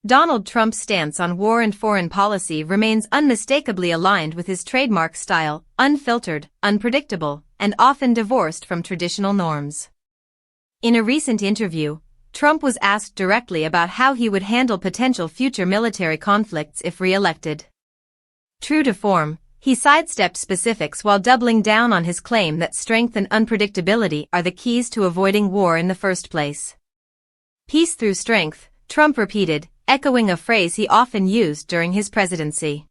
Donald Trump's stance on war and foreign policy remains unmistakably aligned with his trademark style, unfiltered, unpredictable, and often divorced from traditional norms. In a recent interview, Trump was asked directly about how he would handle potential future military conflicts if re-elected. True to form, he sidestepped specifics while doubling down on his claim that strength and unpredictability are the keys to avoiding war in the first place. Peace through strength, Trump repeated, echoing a phrase he often used during his presidency.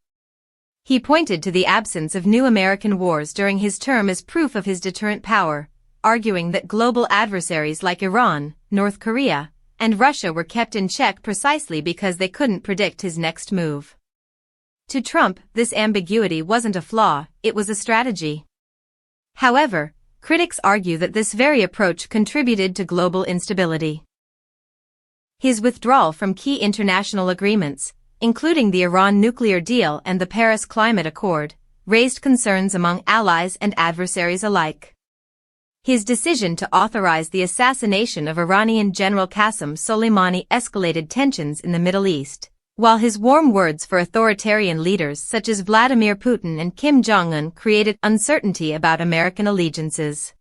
He pointed to the absence of new American wars during his term as proof of his deterrent power, arguing that global adversaries like Iran, North Korea, and Russia were kept in check precisely because they couldn't predict his next move. To Trump, this ambiguity wasn't a flaw, it was a strategy. However, critics argue that this very approach contributed to global instability. His withdrawal from key international agreements, including the Iran nuclear deal and the Paris Climate Accord, raised concerns among allies and adversaries alike. His decision to authorize the assassination of Iranian General Qasem Soleimani escalated tensions in the Middle East, while his warm words for authoritarian leaders such as Vladimir Putin and Kim Jong-un created uncertainty about American allegiances.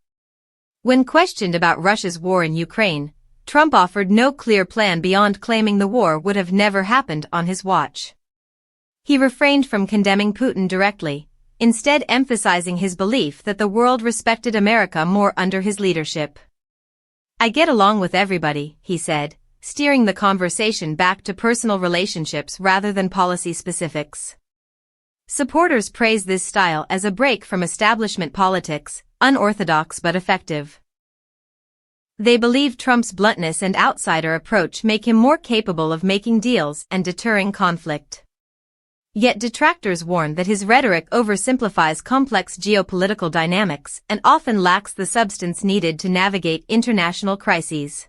When questioned about Russia's war in Ukraine, Trump offered no clear plan beyond claiming the war would have never happened on his watch. He refrained from condemning Putin directly, instead emphasizing his belief that the world respected America more under his leadership. "I get along with everybody," he said, steering the conversation back to personal relationships rather than policy specifics. Supporters praise this style as a break from establishment politics, unorthodox but effective. They believe Trump's bluntness and outsider approach make him more capable of making deals and deterring conflict. Yet detractors warn that his rhetoric oversimplifies complex geopolitical dynamics and often lacks the substance needed to navigate international crises.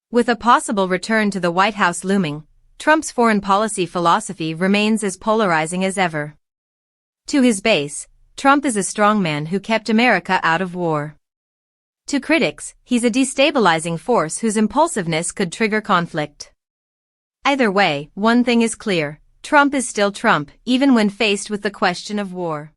With a possible return to the White House looming, Trump's foreign policy philosophy remains as polarizing as ever. To his base, Trump is a strongman who kept America out of war. To critics, he's a destabilizing force whose impulsiveness could trigger conflict. Either way, one thing is clear: Trump is still Trump, even when faced with the question of war.